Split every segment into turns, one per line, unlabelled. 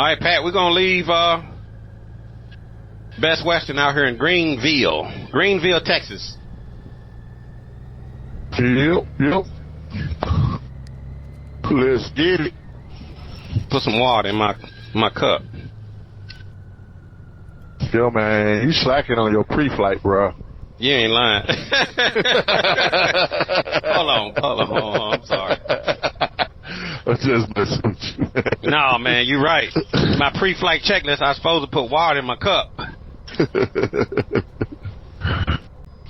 All right, Pat, we're going to leave Best Western out here in Greenville, Texas.
Yep. Let's get it.
Put some water in my cup.
Yo, man, you slacking on your pre-flight, bro.
You ain't lying. Hold on. I'm sorry.
I'm just messing with you.
No, man, you're right. My pre-flight checklist, I was supposed to put water in my cup.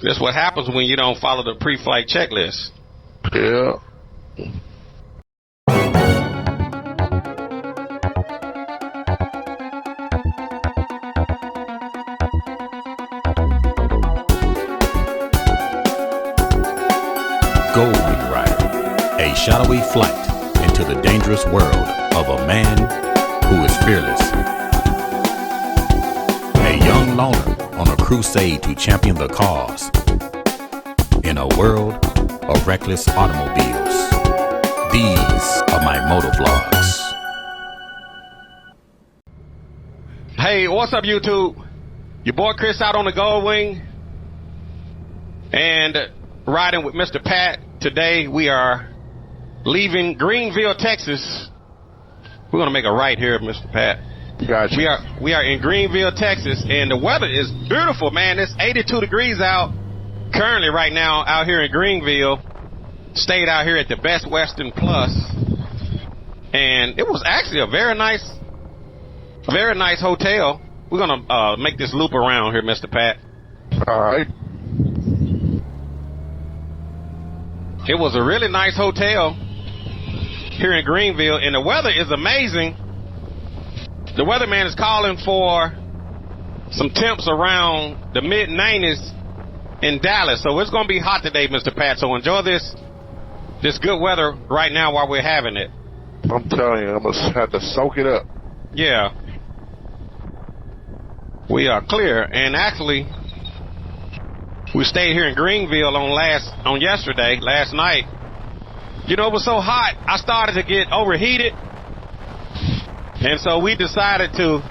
That's what happens when you don't follow the pre-flight checklist.
Yeah.
Goldwing Rider, a shadowy flight into the dangerous world of a man who is fearless. A young loner on a crusade to champion the cause in a world of reckless automobiles. These are my motovlogs.
Hey, what's up, YouTube? Your boy Chris out on the Goldwing and riding with Mr. Pat. Today we are leaving Greenville, Texas. We're going to make a right here, Mr. Pat.
Gotcha.
We are in Greenville, Texas, and the weather is beautiful, man. It's 82 degrees out currently right now out here in Greenville. Stayed out here at the Best Western Plus, and it was actually a very nice hotel. We're going to make this loop around here, Mr. Pat.
All right.
It was a really nice hotel here in Greenville, and the weather is amazing. The weatherman is calling for some temps around the mid-90s in Dallas, so it's going to be hot today, Mr. Pat. So enjoy this good weather right now while we're having it.
I'm telling you, I must have to soak it up.
Yeah. We are clear, and actually, we stayed here in Greenville last night. You know, it was so hot, I started to get overheated. And so we decided to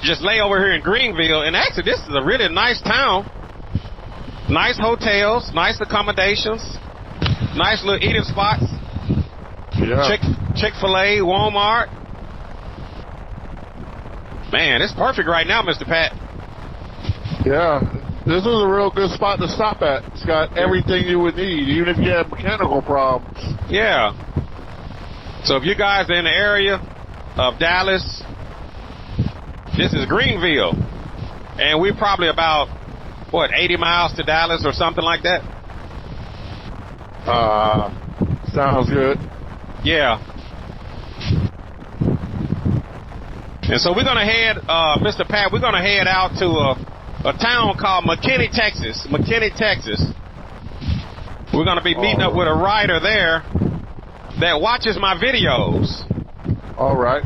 just lay over here in Greenville. And actually, this is a really nice town. Nice hotels, nice accommodations, nice little eating spots.
Yeah.
Chick-fil-A, Walmart. Man, it's perfect right now, Mr. Pat.
Yeah. This is a real good spot to stop at. It's got everything you would need, even if you have mechanical problems.
Yeah. So if you guys are in the area of Dallas, this is Greenville. And we're probably about, 80 miles to Dallas or something like that?
Sounds good.
Yeah. And so we're going to head, Mr. Pat, we're going to head out to a town called Mckinney, Texas. We're going to be meeting up with a rider there that watches my videos.
All right.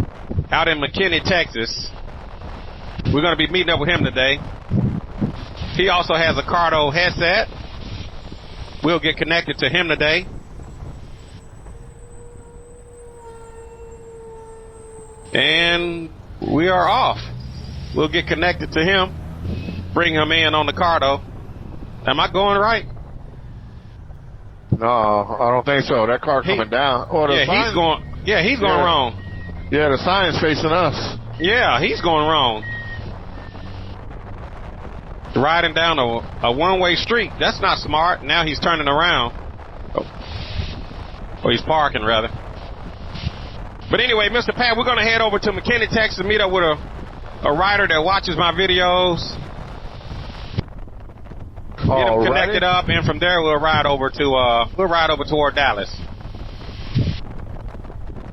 Out in Mckinney, Texas. We're going to be meeting up with him today. He also has a Cardo headset. We'll get connected to him today. And we are off. We'll get connected to him. Bring him in on the Cardo. Am I going right?
No, I don't think so. That car coming down.
He's going wrong.
Yeah, the sign's facing us.
Yeah, he's going wrong. Riding down a one-way street. That's not smart. Now he's turning around. Or he's parking, rather. But anyway, Mr. Pat, we're going to head over to Mckinney, Texas, and meet up with a rider that watches my videos. Get him connected up, and from there we'll ride over toward Dallas.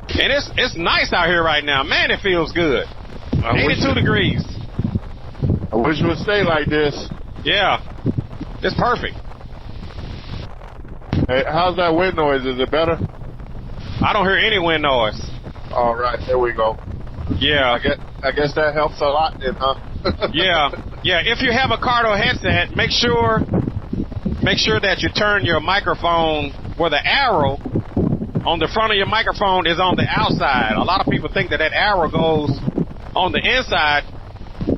And it's nice out here right now. Man, it feels good. 82 degrees.
I wish it would stay like this.
Yeah. It's perfect.
Hey, how's that wind noise? Is it better?
I don't hear any wind noise.
All right, there we go.
Yeah.
I guess that helps a lot then, huh?
Yeah. If you have a Cardo headset, make sure that you turn your microphone where the arrow on the front of your microphone is on the outside. A lot of people think that arrow goes on the inside,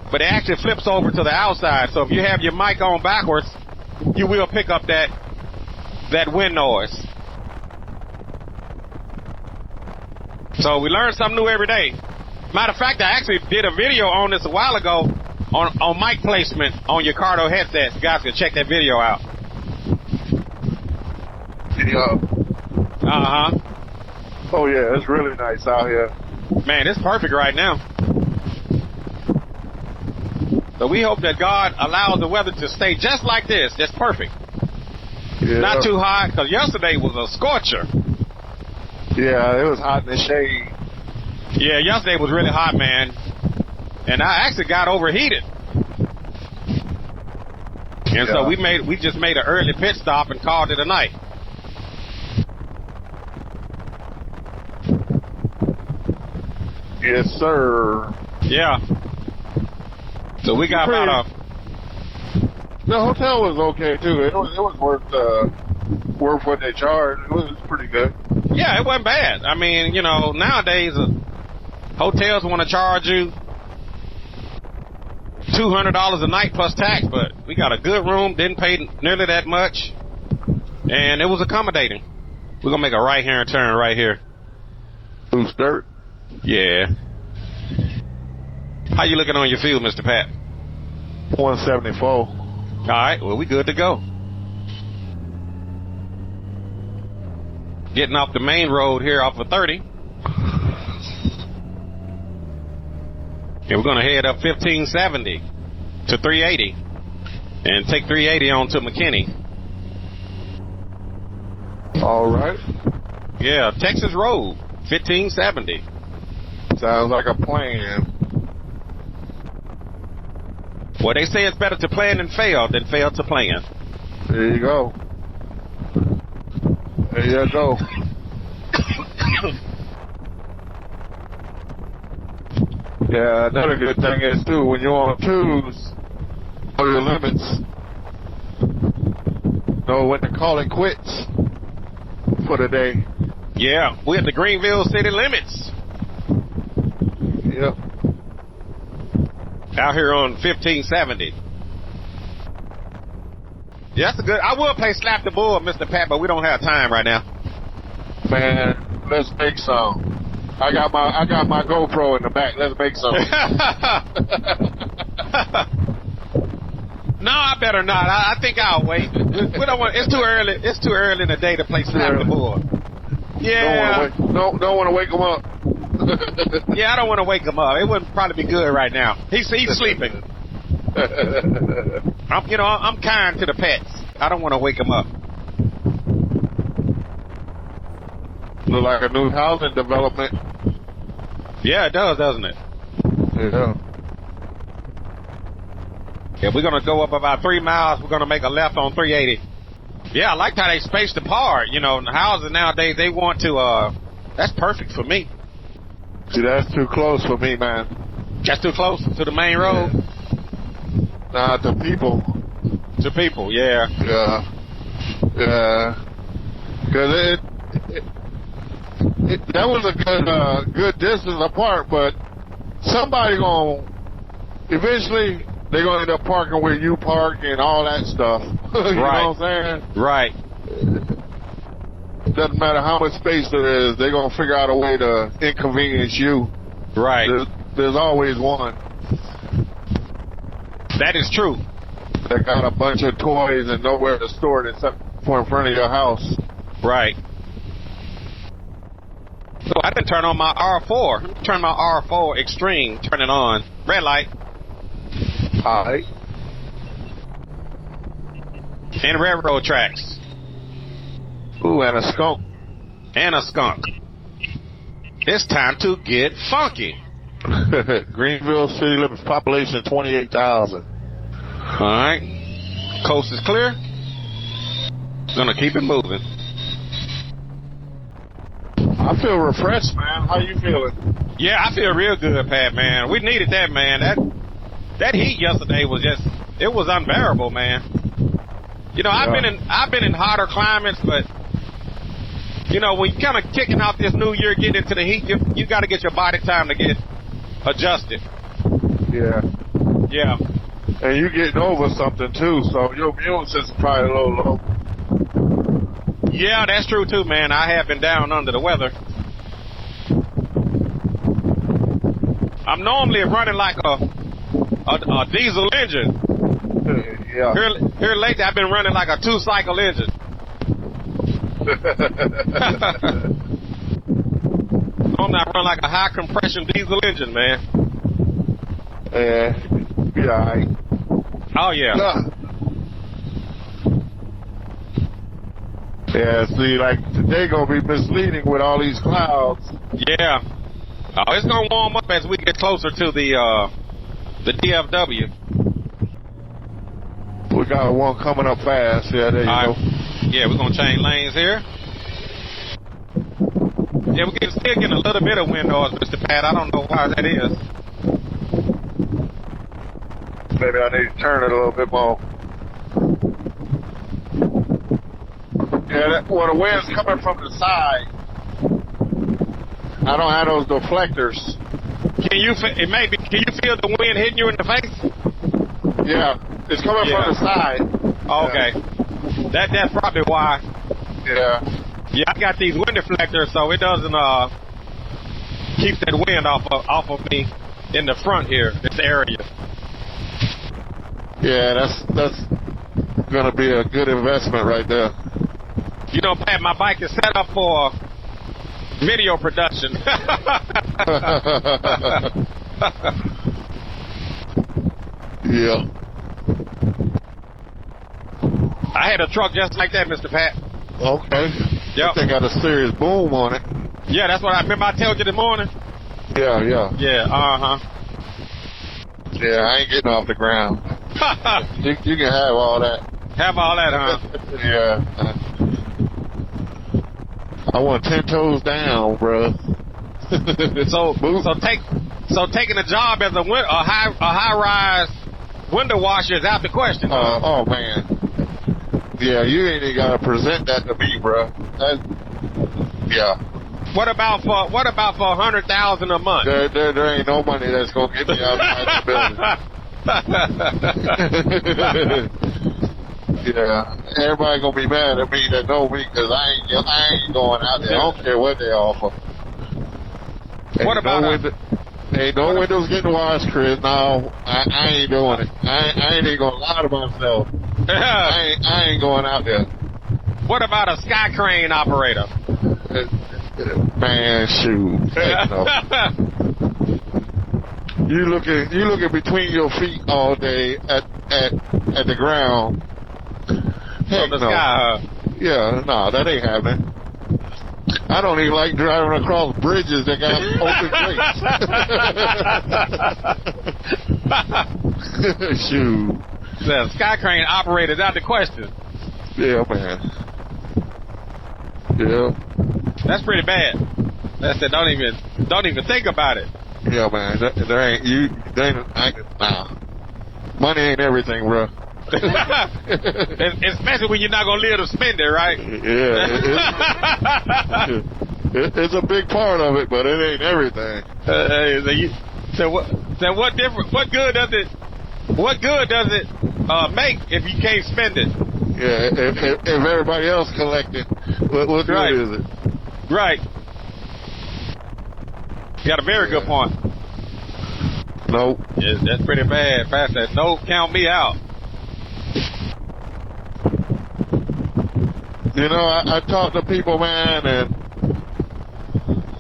but it actually flips over to the outside. So if you have your mic on backwards, you will pick up that wind noise. So we learn something new every day. Matter of fact, I actually did a video on this a while ago on mic placement on your Cardo headsets. You guys can check that video out.
Yeah.
Uh-huh.
Oh, yeah, it's really nice out here.
Man, it's perfect right now. So we hope that God allows the weather to stay just like this. That's perfect.
Yeah.
Not too hot, because yesterday was a scorcher.
Yeah, it was hot in the shade.
Yeah, yesterday was really hot, man. And I actually got overheated. And so we just made an early pit stop and called it a night.
Yes, sir.
Yeah. So we got about
The hotel was okay too. It was worth what they charged. It was pretty good.
Yeah, it wasn't bad. I mean, you know, nowadays hotels want to charge you $200 a night plus tax, but we got a good room, didn't pay nearly that much, and it was accommodating. We're gonna make a right-hand turn right here.
Loose dirt.
Yeah. How you looking on your field, Mr. Pat?
174.
All right, well, we good to go. Getting off the main road here off of 30. And we're going to head up 1570 to 380 and take 380 on to McKinney.
All right.
Yeah, Texas Road, 1570.
Sounds like a plan.
Well, they say it's better to plan and fail than fail to plan.
There you go. There you go. Yeah, another good thing is, too, when you're on twos, know your limits. Know when to call it quits for the day.
Yeah, we're at the Greenville city limits.
Yep.
Out here on 1570. Yeah, that's a good. I will play Slap the Bull, Mr. Pat, but we don't have time right now.
Man, let's make some. I got my GoPro in the back. Let's make some. No,
I better not. I think I'll wait. We don't want. It's too early. It's too early in the day to play Slap the Bull. Yeah.
Don't want to wake him up.
Yeah, I don't want to wake him up. It wouldn't probably be good right now. He's sleeping. I'm kind to the pets. I don't want to wake him up.
Look like a new housing development.
Yeah, it does, doesn't it?
Yeah.
Yeah, we're gonna go up about 3 miles. We're gonna make a left on 380. Yeah, I like how they spaced apart. You know, houses nowadays they want to. That's perfect for me.
See, that's too close for me, man.
That's too close to the main road.
Nah, to people.
To people, yeah.
Yeah. Yeah. Because that was a good distance apart, but somebody eventually they're gonna end up parking where you park and all that stuff. You know what I'm saying?
Right.
Doesn't matter how much space there is, they're gonna figure out a way to inconvenience you.
Right.
There's always one.
That is true.
They got a bunch of toys and nowhere to store it except for in front of your house.
Right. So I didn't turn on my R4. Turn my R4 Extreme. Turn it on. Red light.
All right.
And railroad tracks.
Ooh, and a skunk.
And a skunk. It's time to get funky.
Greenville city limits population 28,000.
All right. Coast is clear. Gonna keep it moving.
I feel refreshed, man. How you feeling?
Yeah, I feel real good, Pat, man. We needed that, man. That heat yesterday was it was unbearable, man. You know, I've been in hotter climates, but You know, when you're kind of kicking out this new year, getting into the heat, you got to get your body time to get adjusted.
Yeah.
Yeah.
And you getting over something too, so your immune system probably a little low.
Yeah, that's true too, man. I have been down under the weather. I'm normally running like a diesel engine.
Yeah.
Here lately, I've been running like a 2-cycle engine. I'm not running like a high compression diesel engine, man.
Yeah. Yeah.
Oh yeah.
Yeah. See, like today gonna be misleading with all these clouds.
Yeah. Oh, it's gonna warm up as we get closer to the DFW.
We got one coming up fast. Yeah, there you go.
Yeah, we're gonna change lanes here. Yeah, we can still get a little bit of wind noise, Mr. Pat. I don't know why that is.
Maybe I need to turn it a little bit more. Yeah, well, the wind's coming from the side. I don't have those deflectors.
Can you feel the wind hitting you in the face?
Yeah, it's coming from the side.
Okay,
yeah.
That's probably why.
Yeah.
Yeah, I got these wind deflectors, so it doesn't keep that wind off of me in the front here, this area.
Yeah, that's gonna be a good investment right there.
You know, Pat, my bike is set up for video production.
Yeah.
I had a truck just like that, Mr. Pat.
Okay.
Yep.
They got a serious boom on it.
Yeah, that's what I remember I told you this morning.
Yeah, yeah.
Yeah,
Yeah, I ain't getting off the ground. you can have all that.
Have all that, huh?
Yeah. I want 10 toes down, bro.
So taking a job as a high rise window washer is out the question.
Oh man. Yeah, you ain't even gotta present that to me, bro. Yeah.
What about for $100,000 a month?
There ain't no money that's gonna get me outside the building. Yeah, everybody gonna be mad at me that know me because I ain't going out there. I don't care what they offer.
What about
ain't no windows getting washed, Chris. No, I ain't doing it. I ain't even gonna lie to myself. I ain't going out there.
What about a sky crane operator?
Man, shoot. Heck no. You looking between your feet all day at the ground. Heck
From the
no.
sky.
Yeah, no, that ain't happening. I don't even like driving across bridges that got open gates. Shoot.
The sky crane operator's out the question.
Yeah, man. Yeah.
That's pretty bad. That's it. Don't even think about it.
Yeah, man. Nah. Money ain't everything, bro.
Especially when you're not gonna live to spend it, right?
Yeah. It's a big part of it, but it ain't everything.
What good does it make if you can't spend it?
Yeah, if everybody else collected, what good
right.
is it?
Right. You got a very good point.
Nope.
Yeah, that's pretty bad. Fast said, nope, count me out.
You know, I talk to people, man, and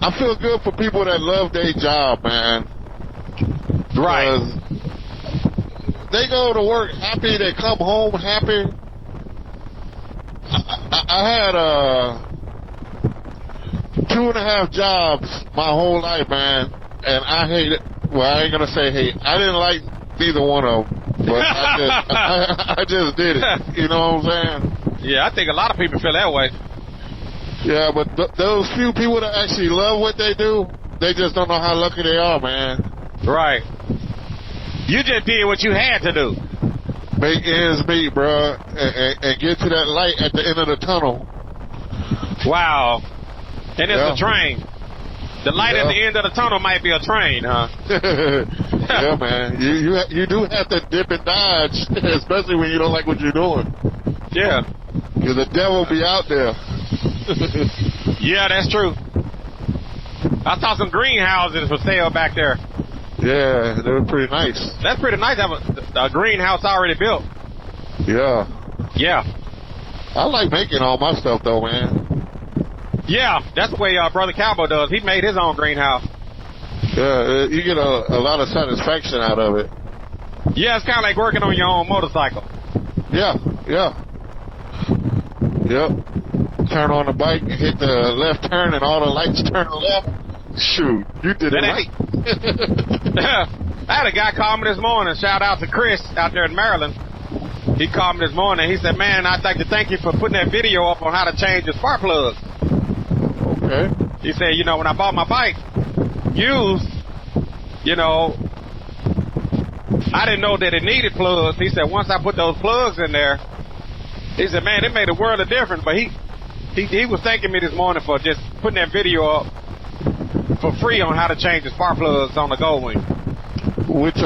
I feel good for people that love their job, man.
Right.
They go to work happy, they come home happy. I had 2.5 jobs my whole life, man, and I hate it. Well, I ain't gonna say hate. I didn't like neither one of them, but I just did it. You know what I'm saying?
Yeah, I think a lot of people feel that way.
Yeah, but those few people that actually love what they do, they just don't know how lucky they are, man.
Right. You just did what you had to do.
Make ends meet, bro, and get to that light at the end of the tunnel.
Wow. And it's a train. The light at the end of the tunnel might be a train, huh?
Yeah, man. You do have to dip and dodge, especially when you don't like what you're doing.
Yeah.
Because the devil be out there.
Yeah, that's true. I saw some greenhouses for sale back there.
Yeah, they were pretty nice.
That's pretty nice to have a greenhouse already built.
Yeah.
Yeah.
I like making all my stuff, though, man.
Yeah, that's the way Brother Cowboy does. He made his own greenhouse.
Yeah, you get a lot of satisfaction out of it.
Yeah, it's kind of like working on your own motorcycle.
Yeah. Yep. Turn on the bike and hit the left turn and all the lights turn left. Shoot, you did it right.
I had a guy call me this morning. Shout out to Chris out there in Maryland. He called me this morning. He said, man, I'd like to thank you for putting that video up on how to change the spark plug.
Okay.
He said, when I bought my bike used, I didn't know that it needed plugs. He said, once I put those plugs in there, he said, man, it made a world of difference. But he was thanking me this morning for just putting that video up for free on how to change the spark plugs on the Goldwing.
Which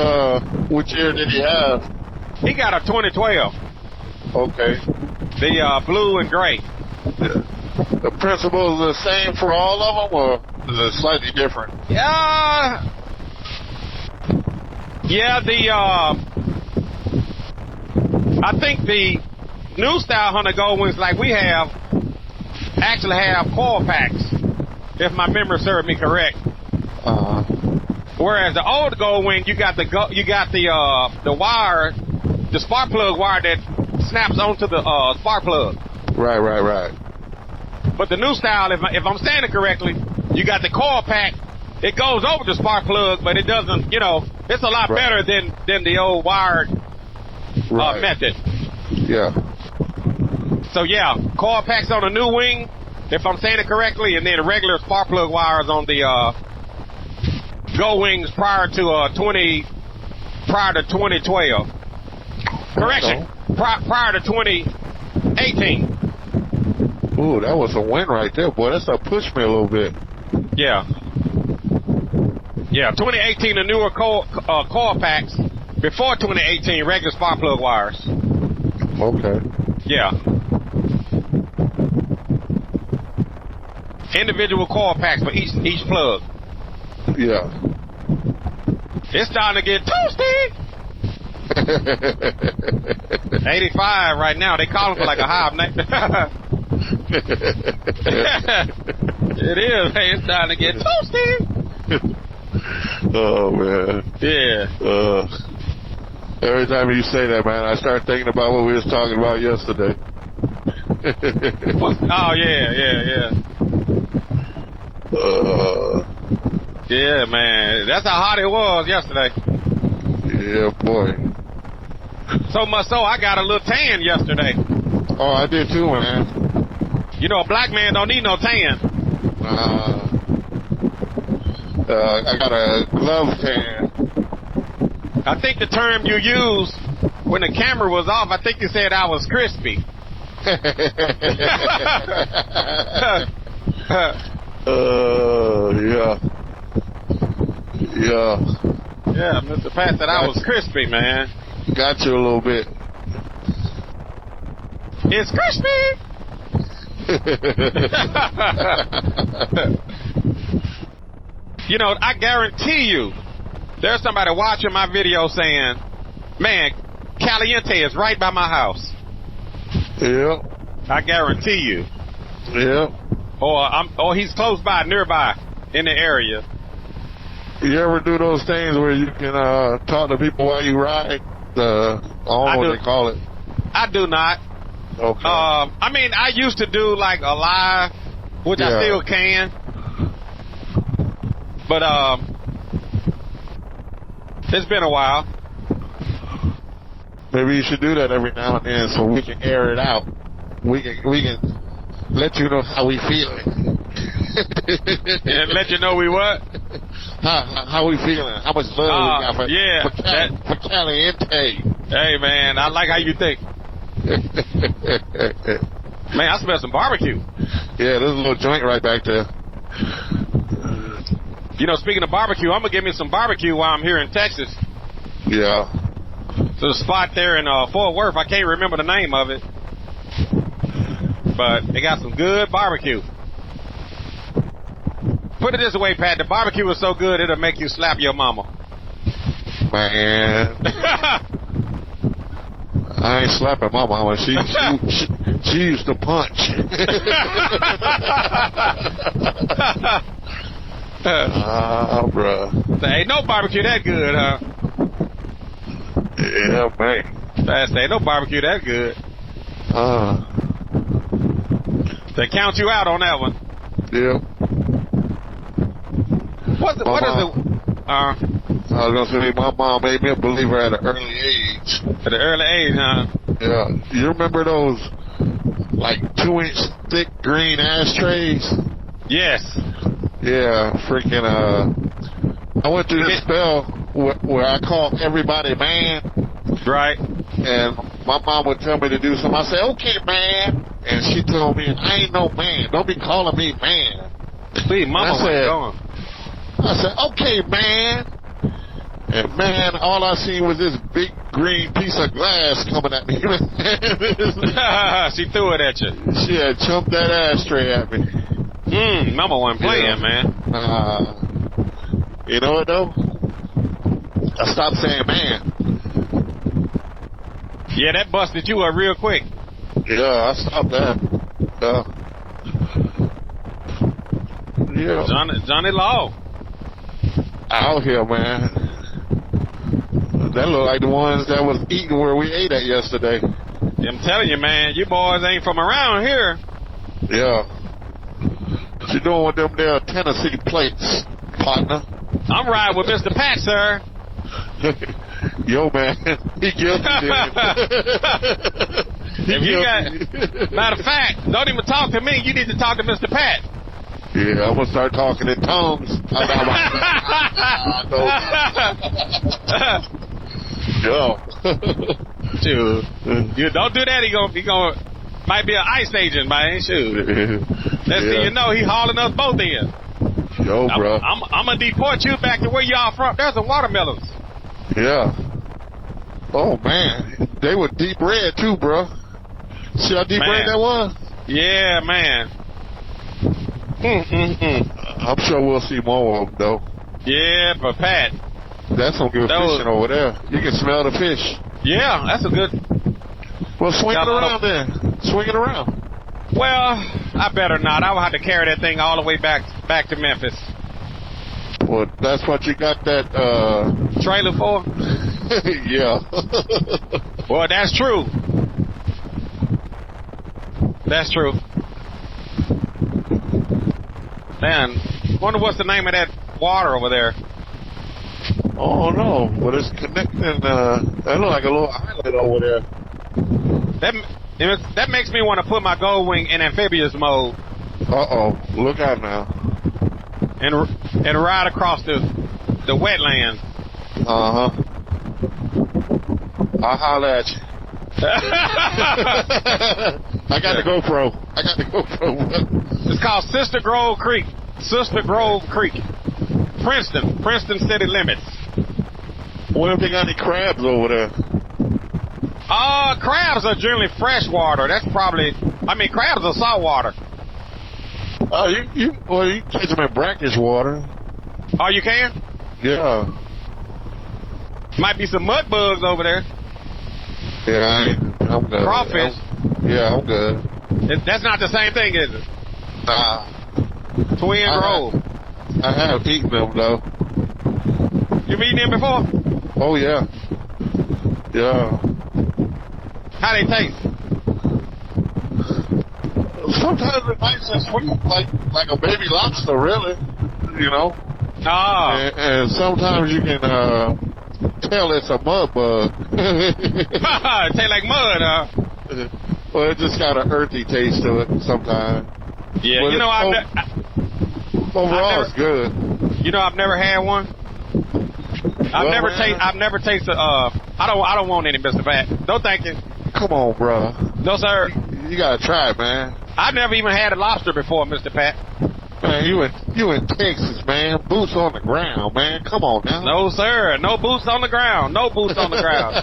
year did he have?
He got a 2012.
Okay.
The blue and gray.
The principle is the same for all of them, or is it slightly different?
Yeah, I think the new style Honda Goldwings like we have actually have coil packs, if my memory serves me correct. Whereas the old Goldwing, you got the wire, the spark plug wire that snaps onto the spark plug.
Right.
But the new style, if I'm saying it correctly, you got the coil pack. It goes over the spark plug, but it doesn't. It's a lot better than the old wired method.
Yeah.
So yeah, coil packs on the new wing, if I'm saying it correctly, and then regular spark plug wires on the Goldwings prior to 2012. Correction, prior to 2018.
Ooh, that was a win right there, boy. That's a push me a little bit.
Yeah. 2018, the newer coil packs. Before 2018, regular spark plug wires.
Okay.
Yeah. Individual coil packs for each plug.
Yeah.
It's starting to get toasty. 85 right now. They call them for like a high. It is. Hey, it's starting to get toasty.
Oh, man.
Yeah.
Every time you say that, man, I start thinking about what we was talking about yesterday.
Oh, yeah. Yeah, man. That's how hot it was yesterday.
Yeah, boy.
So much so, I got a little tan yesterday.
Oh, I did too, man.
A black man don't need no tan.
I got a glove tan.
I think the term you used when the camera was off, I think you said I was crispy.
Yeah.
Yeah, Mr. Pat said I was crispy, man.
Got you a little bit.
It's crispy. I guarantee you, there's somebody watching my video saying, man, Caliente is right by my house.
Yeah.
I guarantee you.
Yeah.
Or he's close by, nearby, in the area.
You ever do those things where you can talk to people while you ride? I don't know what they call it.
I do not.
Okay.
I used to do like a live, which I still can. But it's been a while.
Maybe you should do that every now and then so we can air it out. We can let you know how we feeling.
And let you know we what?
How we feeling? How much love we got for Caliente?
Hey man, I like how you think. Man, I smell some barbecue.
Yeah, there's a little joint right back there.
You know, speaking of barbecue, I'm gonna give me some barbecue while I'm here in Texas.
Yeah.
There's a spot there in Fort Worth. I can't remember the name of it, but they got some good barbecue. Put it this way, Pat, the barbecue is so good it'll make you slap your mama.
Man. I ain't slapping my mama. She used to punch. Bruh.
There ain't no barbecue that good, huh?
Yeah, man.
Fast, ain't no barbecue that good. They count you out on that one.
Yeah.
What is it?
I was gonna say my mom made me a believer at an early age.
At an early age, huh?
Yeah. You remember those like 2-inch thick green ashtrays?
Yes.
Yeah, freaking I went through this spell where I called everybody man.
Right.
And my mom would tell me to do something. I said, okay, man. And she told me, I ain't no man. Don't be calling me man.
Please, mama was gone.
I said, okay, man. And man, all I seen was this big green piece of glass coming at me.
She threw it at you.
She had chumped that ashtray at me.
Mama wasn't playing, man.
You know what though? I stopped saying man.
Yeah, that busted you up real quick.
Yeah, I stopped that. Yeah.
Johnny Law.
Out here, man. That look like the ones that was eating where we ate at yesterday.
I'm telling you, man, you boys ain't from around here.
Yeah. What you doing with them there Tennessee plates, partner?
I'm riding with Mr. Pat, sir.
Yo, man, he guilty.
Matter of fact, don't even talk to me. You need to talk to Mr. Pat.
Yeah, I'm gonna start talking in tongues. Yo,
dude, you don't do that. He gonna might be an ICE agent, man. Shoot. Next thing you know, he hauling us both in.
Yo, bro.
I'm gonna deport you back to where y'all from. There's some watermelons.
Yeah. Oh man, they were deep red too, bro. See how deep red that was?
Yeah, man.
I'm sure we'll see more of them though.
Yeah, but Pat,
that's some good fishing over there. You can smell the fish.
Yeah, that's a good.
Well, swing it around then. Swing it around.
Well, I better not. I will have to carry that thing all the way back to Memphis.
Well, that's what you got that
trailer for?
Yeah.
Well, that's true. That's true. Man, wonder what's the name of that water over there.
Oh no, but it's connecting. That look like a little island over there.
That makes me want to put my Goldwing in amphibious mode.
Look out now.
And ride across the wetlands.
I'll holler at you. I got the GoPro.
It's called Sister Grove Creek. Princeton city limits.
What if they got any crabs over there?
Crabs are generally freshwater. That's probably, crabs are saltwater.
Oh, you catch them in brackish water.
Oh, you can?
Yeah.
Might be some mud bugs over there.
Yeah, I'm good.
Crawfish.
I'm good.
That's not the same thing, is it?
Nah.
Twin Grove.
I have eaten them, though.
You've eaten them before?
Oh, yeah. Yeah.
How they taste?
Sometimes it tastes just sweet, like a baby lobster, really. You know? And sometimes you can tell it's a mud bug.
It tastes like mud, huh?
Well, it just got an earthy taste to it sometimes.
Yeah,
but overall it's good.
You know, I've never had one. I've never tasted. I don't want any, Mr. Pat. No, thank you.
Come on, brother.
No, sir.
You gotta try it, man.
I've never even had a lobster before, Mr. Pat.
Man, you in Texas, man. Boots on the ground, man. Come on now.
No, sir. No boots on the ground. No boots on the ground.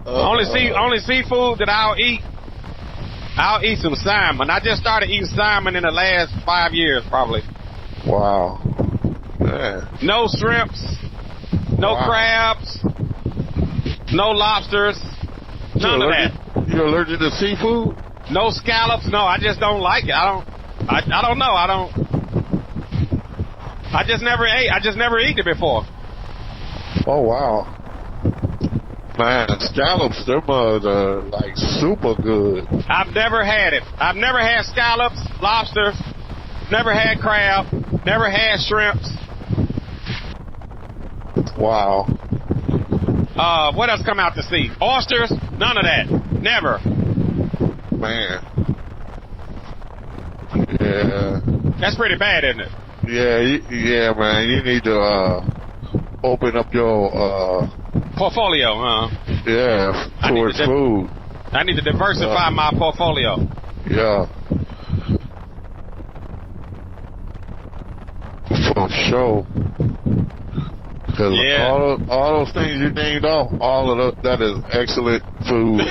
Only seafood that I'll eat some salmon. I just started eating salmon in the last 5 years, probably.
Wow. Man.
No shrimps, no crabs, no lobsters, none of that.
You're allergic to seafood?
No scallops. No, I just don't like it. I don't know. I just never eat it before.
Oh wow. Man, scallops, them are like super good.
I've never had it. I've never had scallops, lobster, never had crab, never had shrimps.
Wow.
What else come out to sea? Oysters? None of that. Never.
Man. Yeah.
That's pretty bad, isn't it?
Yeah, man. You need to open up your
portfolio, huh?
Yeah, towards food.
I need to diversify my portfolio.
Yeah. For sure. Because all those things you named off, all of that is excellent food.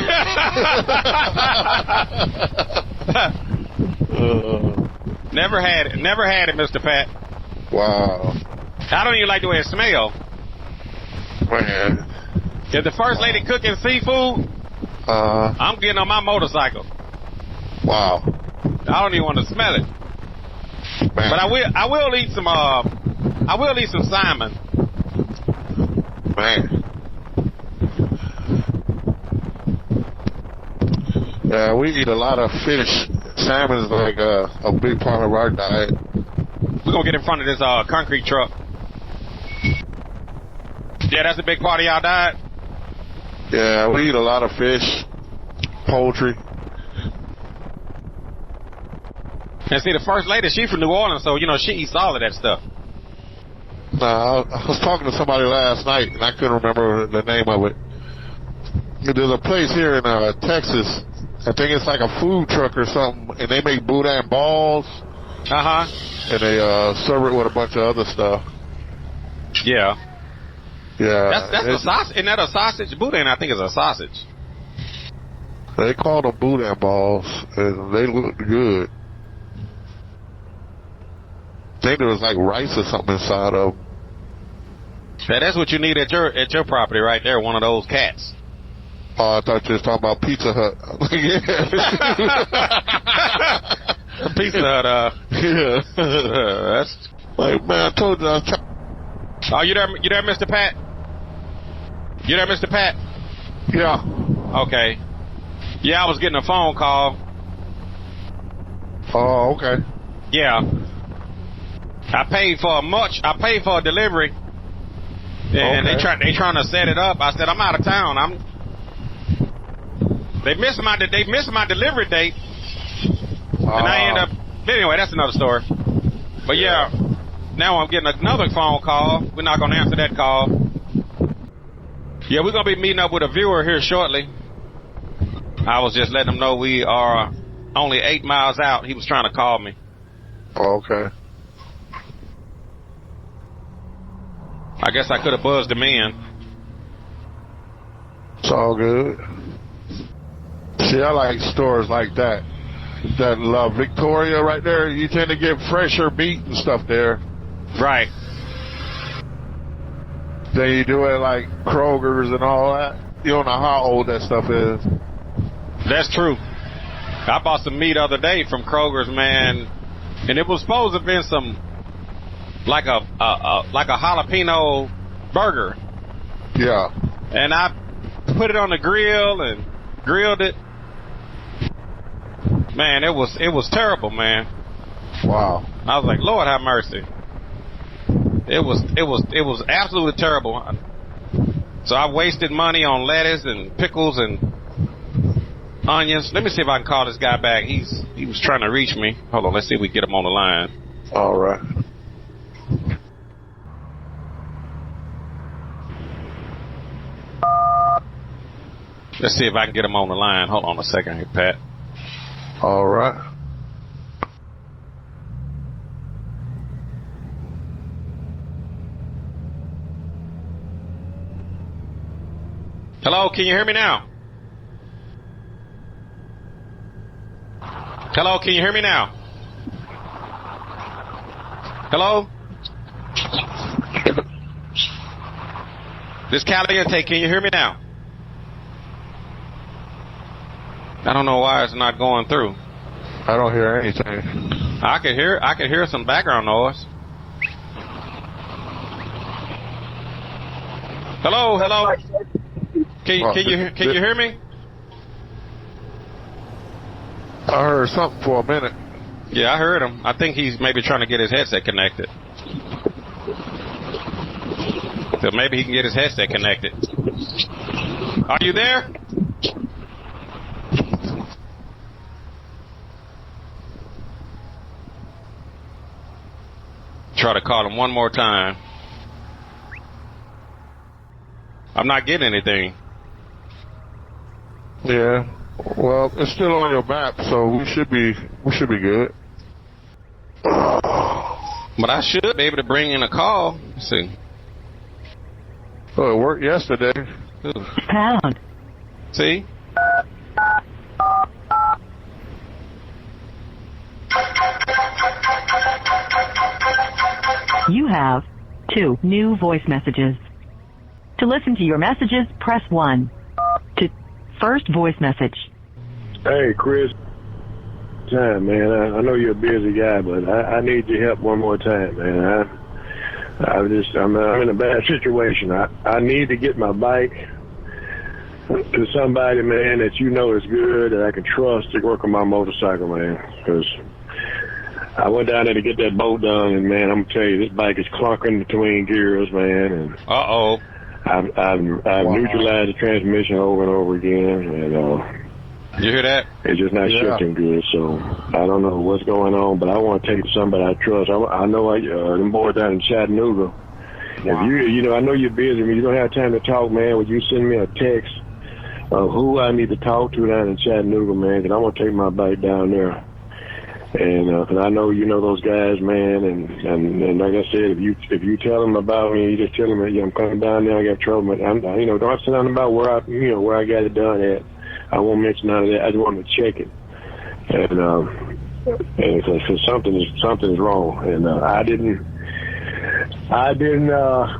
Never had it. Never had it, Mr. Pat.
Wow.
I don't even like the way it smells.
Man.
If the first lady cooking seafood, I'm getting on my motorcycle.
Wow.
I don't even want to smell it. Man. But I will eat some salmon.
Man. Yeah, we eat a lot of fish. Salmon is like a big part of our diet.
We're gonna get in front of this concrete truck. Yeah, that's a big part of y'all diet.
Yeah, we eat a lot of fish, poultry.
And see, the first lady, she's from New Orleans, so she eats all of that stuff.
Nah, I was talking to somebody last night, and I couldn't remember the name of it. There's a place here in Texas. I think it's like a food truck or something, and they make boudin balls. And they serve it with a bunch of other stuff.
Yeah.
Yeah.
That's a sausage. Isn't that a sausage? Boudin, I think, is a sausage.
They call them boudin balls, and they look good. I think there was like rice or something inside of them.
Yeah, that's what you need at your property right there, one of those cats.
Oh, I thought you was talking about Pizza Hut.
Pizza Hut,
yeah.
That's
like, man, I told you I was
Oh, you there, Mr. Pat? You there, Mr. Pat?
Yeah.
Okay. Yeah, I was getting a phone call.
Oh, okay.
Yeah. I paid for a delivery. And they trying to set it up. I said, I'm out of town. They missed my delivery date. And I end up anyway, that's another story. But yeah, now I'm getting another phone call. We're not gonna answer that call. Yeah, we're gonna be meeting up with a viewer here shortly. I was just letting him know we are only 8 miles out. He was trying to call me.
Oh, okay.
I guess I could have buzzed him in.
It's all good. See, I like stores like that. That La Victoria right there, you tend to get fresher meat and stuff there.
Right.
Then you do it like Kroger's and all that. You don't know how old that stuff is.
That's true. I bought some meat the other day from Kroger's, man, and it was supposed to have been some like a jalapeno burger.
Yeah.
And I put it on the grill and grilled it. Man, it was terrible, man.
Wow.
I was like, Lord have mercy. It was absolutely terrible. So I wasted money on lettuce and pickles and onions. Let me see if I can call this guy back. He was trying to reach me. Hold on, let's see if we can get him on the line.
All right.
Let's see if I can get him on the line. Hold on a second here, Pat.
All right.
Hello, can you hear me now? Hello, can you hear me now? Hello? This Caliente, can you hear me now? I don't know why it's not going through.
I don't hear anything.
I can hear some background noise. Hello. Can you hear me?
I heard something for a minute.
Yeah, I heard him. I think he's maybe trying to get his headset connected. So maybe he can get his headset connected. Are you there? Try to call him one more time. I'm not getting anything.
Yeah. Well, it's still on your map, so we should be good.
But I should be able to bring in a call. Let's see.
Oh, it worked yesterday.
Ooh.
Pound.
See?
You have 2 new voice messages. To listen to your messages, press 1. To first voice message.
Hey, Chris. Time, man. I know you're a busy guy, but I need your help one more time, man. I'm in a bad situation. I need to get my bike to somebody, man, that you know is good, that I can trust to work on my motorcycle, man. Because I went down there to get that bolt done, and, man, I'm going to tell you, this bike is clunking between gears, man. And
Uh-oh.
I've neutralized the transmission over and over again, and
you hear that?
it's just not shifting good. So I don't know what's going on, but I want to take it to somebody I trust. I know them boys down in Chattanooga. Wow. If you I know you're busy, but you don't have time to talk, man. Would you send me a text of who I need to talk to down in Chattanooga, man? Because I want to take my bike down there. And because I know you know those guys, man, and like I said, if you tell them about me, you just tell them, I'm coming down there, I got trouble. But don't have to say nothing about where I got it done at. I won't mention none of that. I just want to check it, and because something is wrong, and I didn't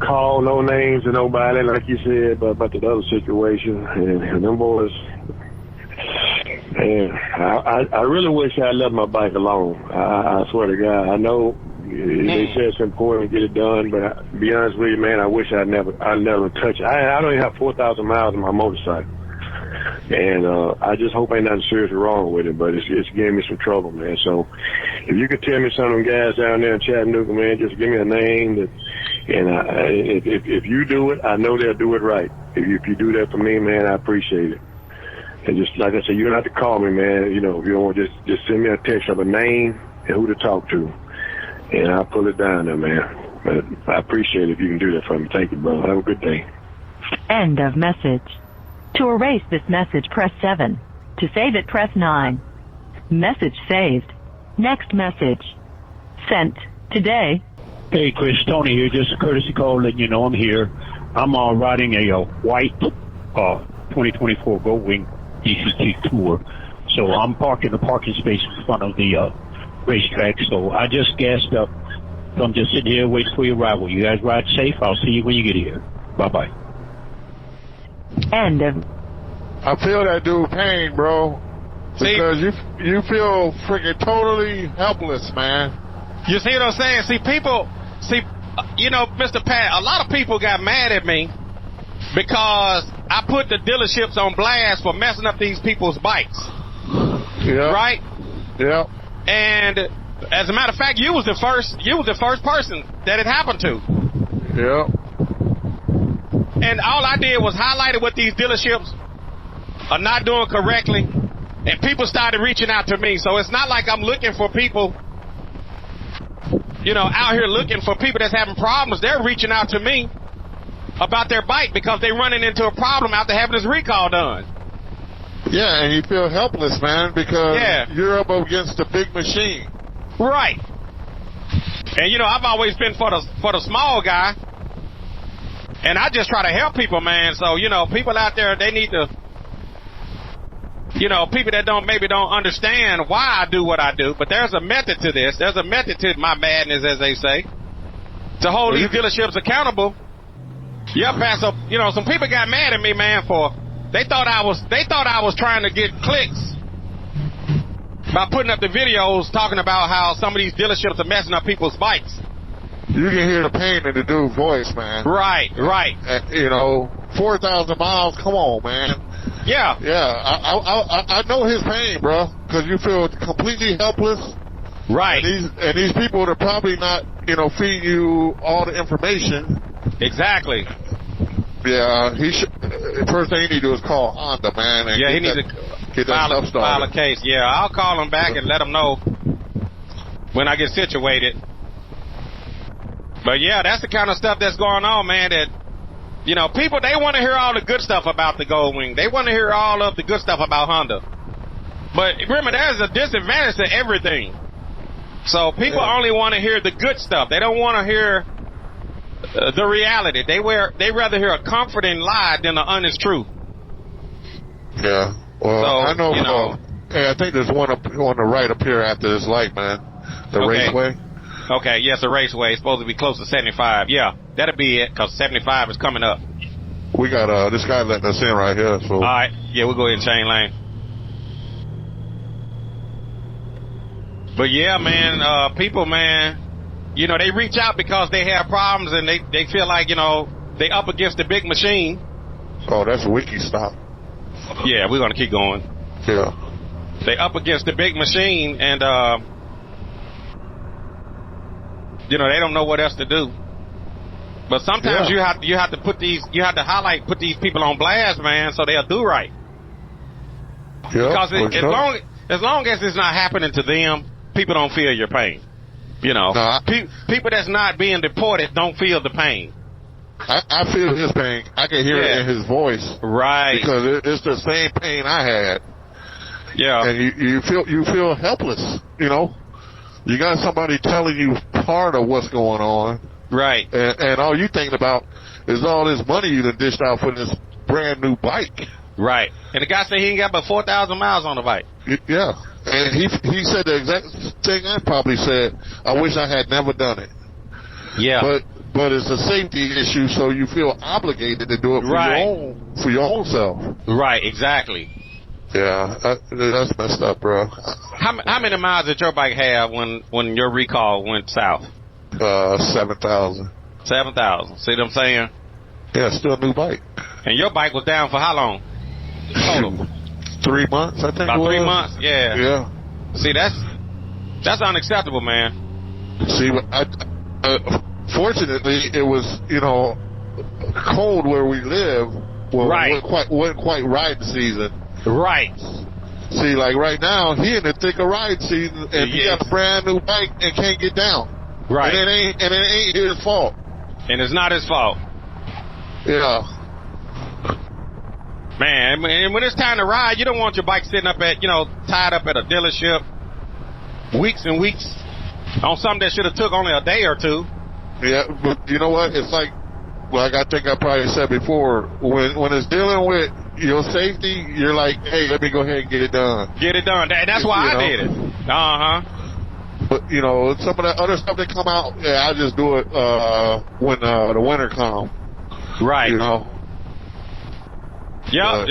call no names to nobody like you said, but about the other situation, and them boys. And I really wish I left my bike alone. I swear to God. I know they say it's important to get it done, but to be honest with you, man, I wish I never touched it. I don't even have 4,000 miles on my motorcycle. And I just hope ain't nothing seriously wrong with it, but it's giving me some trouble, man. So if you could tell me some of them guys down there in Chattanooga, man, just give me a name. If you do it, I know they'll do it right. If you do that for me, man, I appreciate it. And just like I said, you don't have to call me, man. If you don't want, just send me a text of a name and who to talk to, and I'll pull it down there, man. But I appreciate it if you can do that for me. Thank you, brother. Have a good day.
End of message. To erase this message, press 7. To save it, press 9. Message saved. Next message. Sent. Today.
Hey, Chris, Tony here. Just a courtesy call letting you know I'm here. I'm riding a white 2024 Goldwing DCT Tour. So I'm parked in the parking space in front of the racetrack. So I just gassed up. So I'm just sitting here waiting for your arrival. You guys ride safe. I'll see you when you get here. Bye-bye.
End of.
I feel that dude pain, bro. Because you feel freaking totally helpless, man.
You see what I'm saying? Mr. Pat, a lot of people got mad at me because I put the dealerships on blast for messing up these people's bikes.
Yeah.
Right?
Yeah.
And as a matter of fact, you was the first person that it happened to.
Yeah.
And all I did was highlighted what these dealerships are not doing correctly, and people started reaching out to me. So it's not like I'm looking for people, out here looking for people that's having problems. They're reaching out to me about their bike because they're running into a problem after having this recall done.
Yeah, and you feel helpless, man, because you're up against a big machine.
Right. And I've always been for the small guy. And I just try to help people, man. So, people out there, they need to, people that maybe don't understand why I do what I do. But there's a method to this. There's a method to my madness, as they say, to hold these dealerships accountable. Yeah, Pat. So, some people got mad at me, man, they thought I was trying to get clicks by putting up the videos talking about how some of these dealerships are messing up people's bikes.
You can hear the pain in the dude's voice, man.
Right.
4,000 miles. Come on, man.
Yeah.
I know his pain, bro, because you feel completely helpless.
Right.
And these people are probably not, feeding you all the information.
Exactly.
Yeah, he should. First thing he need to do is call Honda, man. And
he needs to
get that stuff started.
File a case. Yeah, I'll call him back and let him know when I get situated. But yeah, that's the kind of stuff that's going on, man. That people, they want to hear all the good stuff about the Goldwing. They want to hear all of the good stuff about Honda. But remember, there's a disadvantage to everything. So people only want to hear the good stuff. They don't want to hear the reality. They rather hear a comforting lie than an honest truth.
Yeah. Well,
so,
I know. I think there's one on the right up here after this light, man. The raceway.
Okay, yes, the raceway. It's supposed to be close to 75. Yeah, that'll be it, because 75 is coming up.
We got this guy letting us in right here. So.
All right. Yeah, we'll go ahead and chain lane. But yeah, man, people, man, they reach out because they have problems and they feel like, they up against the big machine.
Oh, that's wiki stop.
Yeah, we're going to keep going.
Yeah.
They up against the big machine and, they don't know what else to do. But sometimes you have to put these people on blast, man, so they'll do right.
Yeah.
Because as long as it's not happening to them, people don't feel your pain. People that's not being deported don't feel the pain.
I feel his pain. I can hear it in his voice.
Right.
Because it's the same pain I had.
Yeah.
And you feel helpless, You got somebody telling you part of what's going on.
Right.
And all you thinking about is all this money you done dished out for this brand new bike.
Right. And the guy said he ain't got but 4,000 miles on the bike.
Yeah. And he said the exact thing I probably said. I wish I had never done it.
Yeah.
But it's a safety issue, so you feel obligated to do it for your own self.
Right. Exactly.
Yeah, that's messed up, bro.
How many miles did your bike have when your recall went south?
7,000.
7,000. See what I'm saying?
Yeah, still a new bike.
And your bike was down for how long? Total.
3 months, I think.
About 3 months. Yeah.
Yeah.
See, that's unacceptable, man.
See, fortunately, it was cold where we live. Well,
right.
wasn't quite riding season.
Right.
See, like right now, he in the thick of riding season, and he got a brand new bike and can't get down.
Right.
And it ain't his fault.
And it's not his fault.
Yeah.
Man, and when it's time to ride, you don't want your bike sitting up at, tied up at a dealership weeks and weeks on something that should have took only a day or two.
Yeah, but you know what? It's like I think I probably said before, when it's dealing with your safety, you're like, hey, let me go ahead and get it done.
Get it done. That's why I did it. Uh-huh.
But, some of that other stuff that come out, I just do it when the winter comes.
Right. Yeah,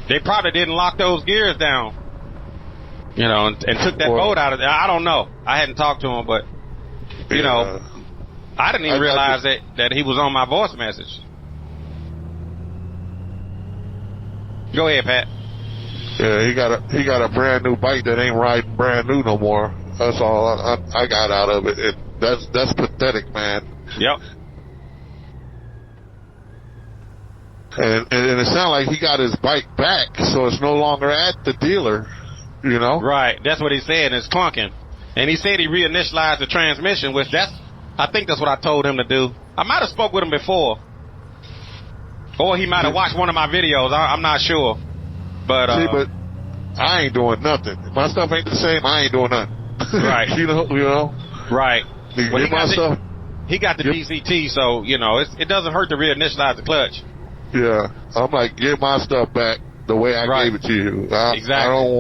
they probably didn't lock those gears down, and took that boat out of there. I don't know. I hadn't talked to him, but, I didn't even realize that he was on my voice message. Go ahead, Pat.
Yeah, he got a brand new bike that ain't riding brand new no more. That's all I got out of it. And that's pathetic, man.
Yep.
And it sounds like he got his bike back, so it's no longer at the dealer, Right.
That's what he said. It's clunking. And he said he reinitialized the transmission, which I think that's what I told him to do. I might have spoke with him before. Or he might have watched one of my videos. I'm not sure. But
but I ain't doing nothing. If my stuff ain't the same, I ain't doing nothing.
Right.
Right.
Get my stuff. He got the DCT, so, you know, it doesn't hurt to reinitialize the clutch.
Yeah. I'm like, get my stuff back the way I gave it to you.
Exactly.
I don't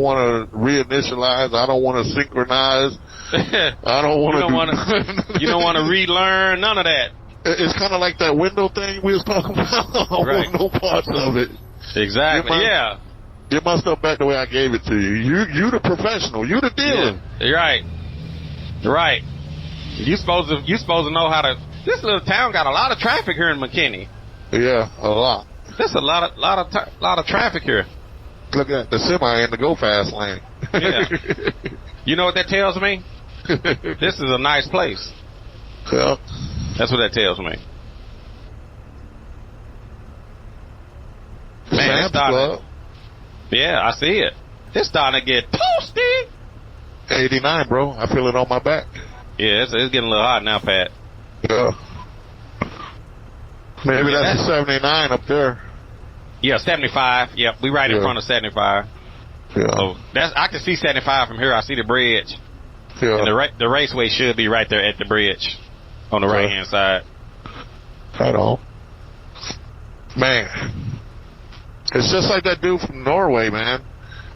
want to reinitialize. I don't want to synchronize. I don't want to.
You don't want to relearn none of that.
It's kind of like that window thing we was talking about. I don't want no parts of it.
Exactly.
Get my stuff back the way I gave it to you. You the professional. You the dealer.
Yeah. Right. You supposed to know how to. This little town got a lot of traffic here in McKinney.
Yeah, a lot.
There's a lot of traffic here.
Look at the semi in the go fast lane.
Yeah. You know what that tells me? This is a nice place.
Yeah.
That's what that tells me. Man, it's starting. Yeah, I see it. It's starting to get toasty.
89, bro. I feel it on my back.
Yeah, it's getting a little hot now, Pat.
Yeah. Maybe that's a 79 up there.
Yeah, 75. Yep, we right in front of 75.
Yeah.
So I can see 75 from here. I see the bridge.
Yeah.
And the raceway should be right there at the bridge on the right hand side.
Right on. Man. It's just like that dude from Norway, man.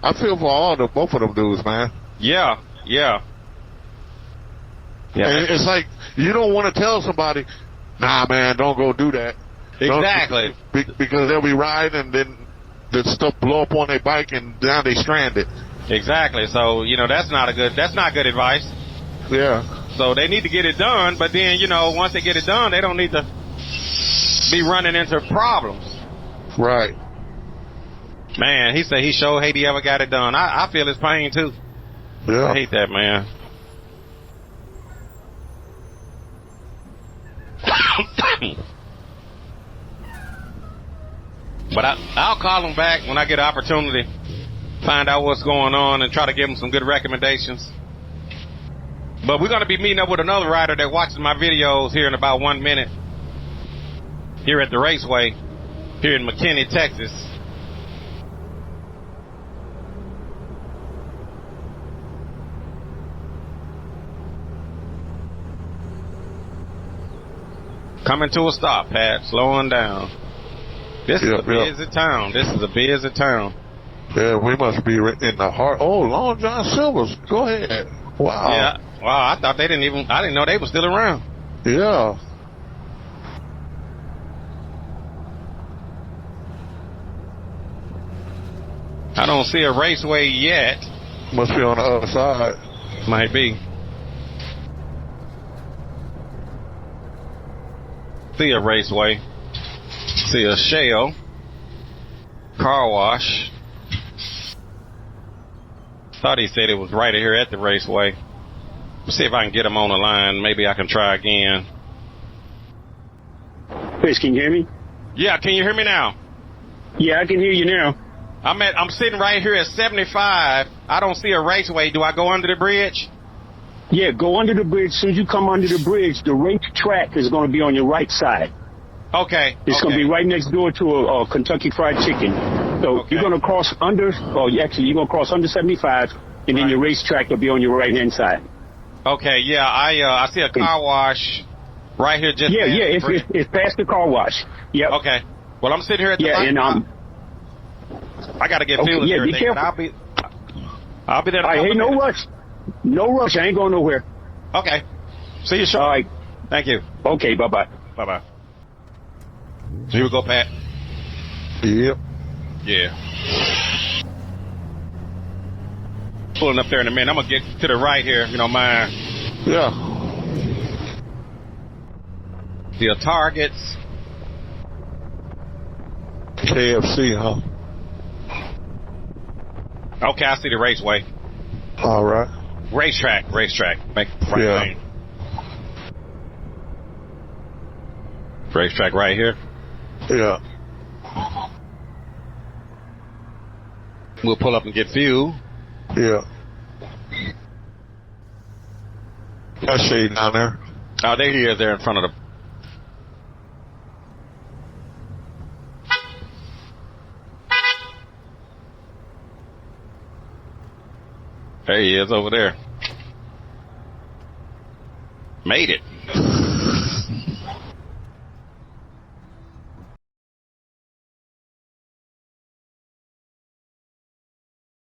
I feel for both of them dudes, man.
Yeah.
And it's like, you don't want to tell somebody, nah, man, don't go do that.
Exactly.
Because they'll be riding and then the stuff blow up on their bike and now they stranded.
Exactly. So, you know, that's not good advice.
Yeah.
So they need to get it done, but then, you know, once they get it done, they don't need to be running into problems.
Right.
Man, he said he sure hate he ever got it done. I feel his pain too.
Yeah.
I hate that, man. But I'll call him back when I get an opportunity, find out what's going on, and try to give him some good recommendations. But we're going to be meeting up with another rider that watches my videos here in about 1 minute, here at the raceway, here in McKinney, Texas. Coming to a stop, Pat. Slowing down. This is a busy town.
Yeah, we must be in the heart. Oh, Long John Silver's. Go ahead. Wow.
Yeah. Wow, I thought I didn't know they were still around.
Yeah.
I don't see a raceway yet.
Must be on the other side.
Might be. See a raceway. See a shell. Car wash. Thought he said it was right here at the raceway. Let's see if I can get him on the line. Maybe I can try again.
Chris, can you hear me?
Yeah, can you hear me now?
Yeah, I can hear you now.
I'm sitting right here at 75. I don't see a raceway. Do I go under the bridge?
Yeah, go under the bridge. As soon as you come under the bridge, the race track is going to be on your right side.
Okay.
It's going to be right next door to a Kentucky Fried Chicken. So you're going to cross under, you're going to cross under 75, and then your race track will be on your right-hand side.
Okay, yeah, I see a car wash right here.
It's past the car wash. Yep.
Okay. Well, I'm sitting here at the I got to get fuel here.
Be careful.
I'll be there.
Hey, no rush. No rush. I ain't going nowhere.
Okay. See you shortly.
All right.
Thank you.
Okay, bye-bye.
Bye-bye. Here we go, Pat.
Yep.
Yeah. Pulling up there in a minute. I'm going to get to the right here, if you don't mind.
Yeah.
The targets.
KFC, huh?
Okay, I see the raceway.
All right.
Racetrack. Make right lane. Racetrack right here.
Yeah.
We'll pull up and get fuel.
Yeah. That shade down there.
Oh, there he is there in front of the... There he is over there. Made it.